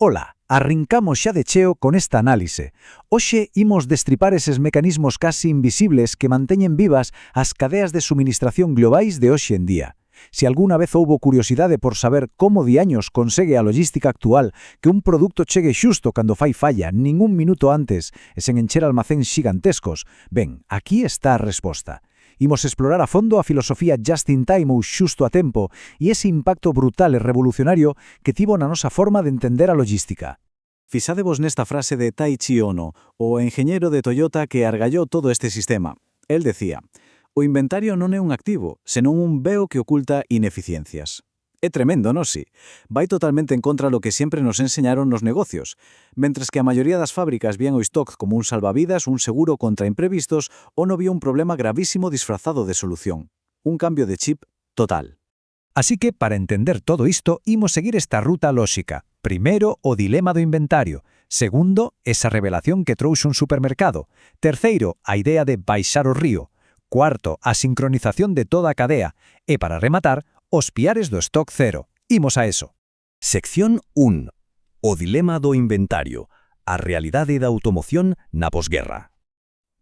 Ola, arrincamos xa de cheo con esta análise. Hoxe imos destripar eses mecanismos casi invisibles que manteñen vivas as cadeas de suministración globais de hoxe en día. Se alguna vez houbo curiosidade por saber como diaños consegue a logística actual que un produto chegue xusto cando fai falla, ningún minuto antes, e sen encher almacéns xigantescos, ben, aquí está a resposta. Imos explorar a fondo a filosofía just in time ou xusto a tempo e ese impacto brutal e revolucionario que tivo na nosa forma de entender a logística. Fixadevos nesta frase de Taichi Ono, o enxeñeiro de Toyota que argallou todo este sistema. El decía: o inventario non é un activo, senón un veo que oculta ineficiencias. É tremendo, non si? Vai totalmente en contra lo que sempre nos enseñaron nos negocios. Mentres que a maioría das fábricas vían o stock como un salvavidas, un seguro contra imprevistos, Ono vio un problema gravísimo disfrazado de solución. Un cambio de chip total. Así que, para entender todo isto, imos seguir esta ruta lóxica. Primeiro, o dilema do inventario. Segundo, esa revelación que trouxe un supermercado. Terceiro, a idea de baixar o río. Cuarto, a sincronización de toda a cadea. E, para rematar, os piares do stock cero. Imos a eso. Sección 1. O dilema do inventario. A realidade da automoción na posguerra.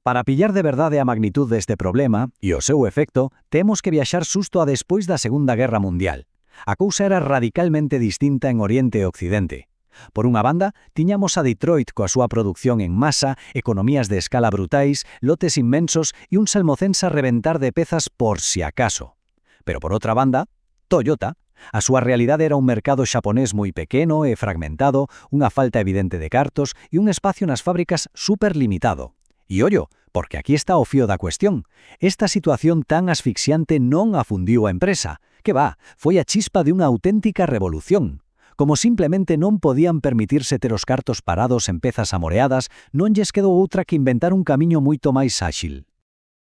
Para pillar de verdade a magnitud deste problema e o seu efecto, temos que viaxar xusto a despois da Segunda Guerra Mundial. A cousa era radicalmente distinta en Oriente e Occidente. Por unha banda, tiñamos a Detroit coa súa produción en masa, economías de escala brutais, lotes inmensos e un almacéns a reventar de pezas por si acaso. Pero por outra banda, Toyota, a súa realidade era un mercado xaponés moi pequeno e fragmentado, unha falta evidente de cartos e un espacio nas fábricas superlimitado. E ollo, porque aquí está o fío da cuestión. Esta situación tan asfixiante non afundiu a empresa. Que va, foi a chispa de unha auténtica revolución. Como simplemente non podían permitirse ter os cartos parados en pezas amoreadas, non lles quedou outra que inventar un camiño moito máis áxil.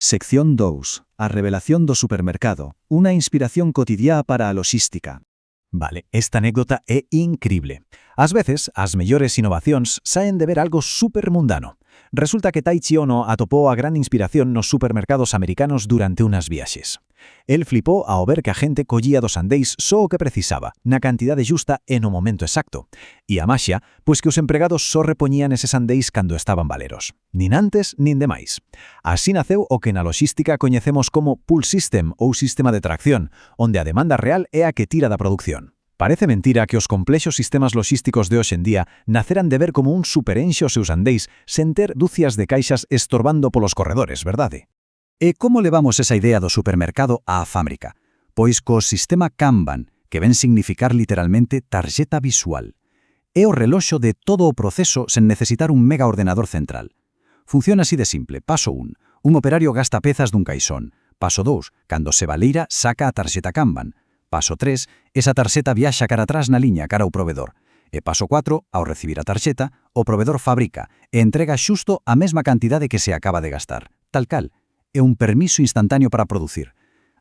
Sección 2. A revelación do supermercado. Unha inspiración cotidiá para a logística. Vale, esta anécdota é incrible. Ás veces, as mellores innovacións saen de ver algo supermundano. Resulta que Taichi Ono atopou a gran inspiración nos supermercados americanos durante unas viaxes. El flipou ao ver que a xente collía dos andéis só o que precisaba, na cantidade xusta e no momento exacto. E a maxia, pois que os empregados só repoñían eses andéis cando estaban valeros. Nin antes, nin demais. Así naceu o que na logística coñecemos como pull system ou sistema de tracción, onde a demanda real é a que tira da produción. Parece mentira que os complexos sistemas logísticos de hoxe en día naceran de ver como un superenxe os seus andéis sen ter dúcias de caixas estorbando polos corredores, verdade? E como levamos esa idea do supermercado á fábrica? Pois co sistema Kanban, que ven significar literalmente tarxeta visual. É o reloxo de todo o proceso sen necesitar un mega ordenador central. Funciona así de simple. Paso 1. Un operario gasta pezas dun caixón. Paso 2. Cando se baleira, saca a tarxeta Kanban. Paso 3. Esa tarxeta viaxa cara atrás na liña cara ao provedor. E paso 4. Ao recibir a tarxeta, o provedor fabrica e entrega xusto a mesma cantidade que se acaba de gastar. Tal cal. É un permiso instantáneo para producir.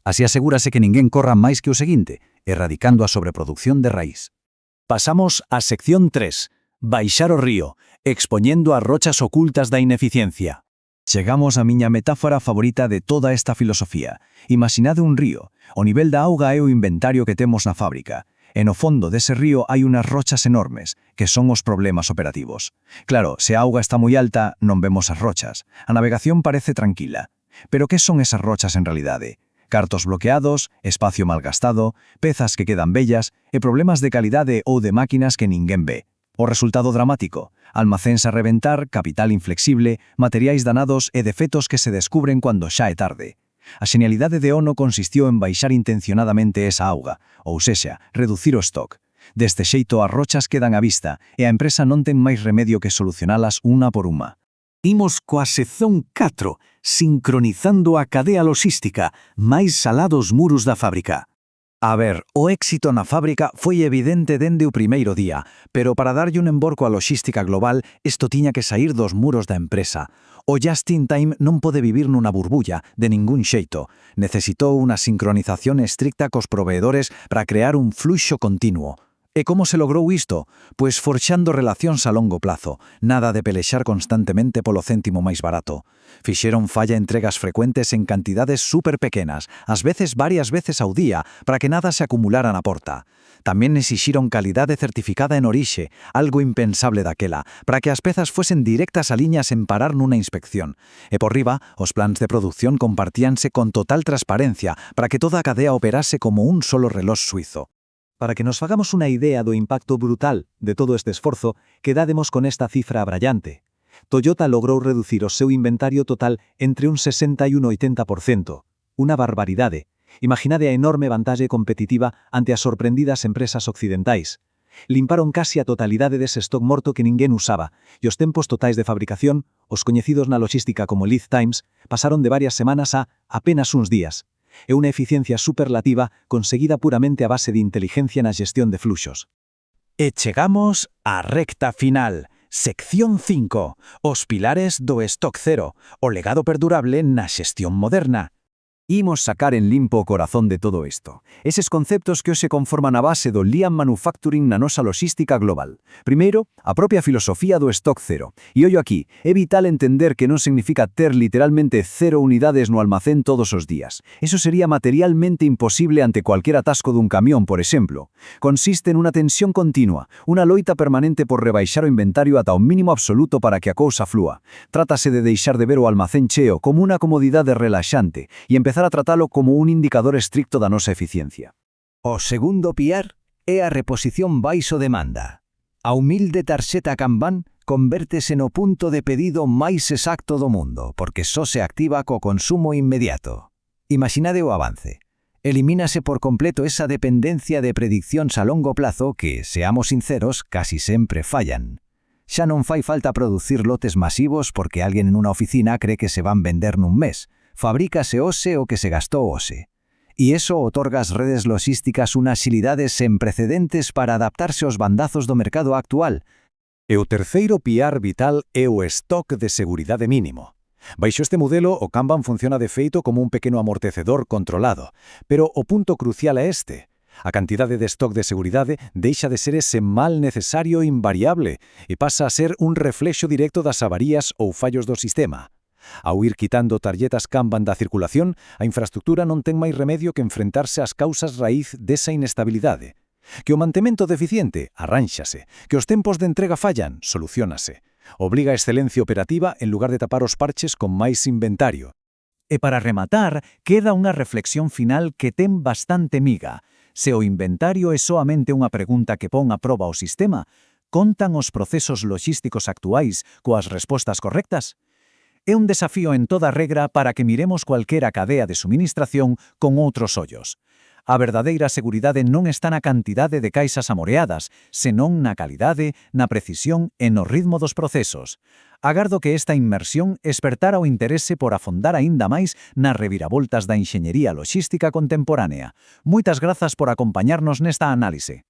Así asegúrase que ninguén corra máis que o seguinte, erradicando a sobreproducción de raíz. Pasamos á sección 3. Baixar o río, expoñendo as rochas ocultas da ineficiencia. Chegamos á miña metáfora favorita de toda esta filosofía. Imaginade un río. O nivel da auga é o inventario que temos na fábrica. E no fondo dese río hai unas rochas enormes, que son os problemas operativos. Claro, se a auga está moi alta, non vemos as rochas. A navegación parece tranquila. Pero que son esas rochas en realidade? Cartos bloqueados, espacio malgastado, pezas que quedan bellas e problemas de calidade ou de máquinas que ninguén ve. O resultado dramático: almacéns a reventar, capital inflexible, materiais danados e defectos que se descubren cando xa é tarde. A xenialidade de Ono consistiu en baixar intencionadamente esa auga, ou sexa, reducir o stock. Deste xeito as rochas quedan á vista e a empresa non ten máis remedio que solucionalas unha por unha. Imos coa sección 4, sincronizando a cadea logística, máis alá dos muros da fábrica. A ver, o éxito na fábrica foi evidente dende o primeiro día, pero para darlle un emborco á logística global, isto tiña que sair dos muros da empresa. O just in time non pode vivir nunha burbulla, de ningún xeito. Necesitou unha sincronización estricta cos proveedores para crear un fluxo continuo. E como se logrou isto? Pois forxando relacións a longo plazo, nada de pelexar constantemente polo céntimo máis barato. Fixeron falla entregas frecuentes en cantidades super pequenas, ás veces varias veces ao día, para que nada se acumulara na porta. Tamén exixiron calidade certificada en orixe, algo impensable daquela, para que as pezas fuesen directas a liña sen parar nunha inspección. E por riba, os plans de produción compartíanse con total transparencia, para que toda a cadea operase como un solo relós suizo. Para que nos fagamos unha idea do impacto brutal de todo este esforzo, quedádemos con esta cifra abrallante. Toyota logrou reducir o seu inventario total entre un 60 e un 80%. Unha barbaridade. Imaginade a enorme vantaxe competitiva ante as sorprendidas empresas occidentais. Limparon casi a totalidade dese stock morto que ninguén usaba, e os tempos totais de fabricación, os coñecidos na logística como lead times, pasaron de varias semanas a apenas uns días. É unha eficiencia superlativa conseguida puramente a base de inteligencia na xestión de fluxos. E chegamos á recta final. Sección 5. Os pilares do stock cero, o legado perdurable na xestión moderna. Imos sacar en limpo o corazón de todo isto. Eses conceptos que hoxe conforman a base do Lean Manufacturing na nosa logística global. Primeiro, a propia filosofía do stock cero. E ollo aquí, é vital entender que non significa ter literalmente 0 unidades no almacén todos os días. Eso sería materialmente imposible ante cualquier atasco dun camión, por exemplo. Consiste en unha tensión continua, unha loita permanente por rebaixar o inventario ata o mínimo absoluto para que a cousa flúa. Trátase de deixar de ver o almacén cheo como unha comodidade relaxante e empezar a tratalo como un indicador estricto da nosa eficiencia. O segundo piar é a reposición baixo demanda. A humilde tarxeta Kanban convértese no punto de pedido máis exacto do mundo, porque só se activa co consumo inmediato. Imaginade o avance. Elimínase por completo esa dependencia de prediccións a longo plazo que, seamos sinceros, casi sempre fallan. Xa non fai falta producir lotes masivos porque alguén en unha oficina cree que se van vender nun mes. Fabrícase hoxe o que se gastou hoxe. E iso otorga ás redes logísticas unha axilidade sen precedentes para adaptarse aos bandazos do mercado actual. E o terceiro piar vital é o stock de seguridade mínimo. Baixo este modelo, o Kanban funciona de feito como un pequeno amortecedor controlado, pero o punto crucial é este. A cantidade de stock de seguridade deixa de ser ese mal necesario invariable e pasa a ser un reflexo directo das avarías ou fallos do sistema. Ao ir quitando tarjetas Kanban da circulación, a infraestructura non ten máis remedio que enfrentarse ás causas raíz desa inestabilidade. Que o mantemento deficiente, arránxase. Que os tempos de entrega fallan, soluciónase. Obriga a excelencia operativa en lugar de tapar os parches con máis inventario. E para rematar, queda unha reflexión final que ten bastante miga. Se o inventario é soamente unha pregunta que pon a proba o sistema, contan os procesos logísticos actuais coas respostas correctas? É un desafío en toda regra para que miremos cualquera cadea de suministración con outros ollos. A verdadeira seguridade non está na cantidade de caixas amoreadas, senón na calidade, na precisión e no ritmo dos procesos. Agardo que esta inmersión espertara o interese por afondar aínda máis nas reviravoltas da enxeñería logística contemporánea. Moitas grazas por acompañarnos nesta análise.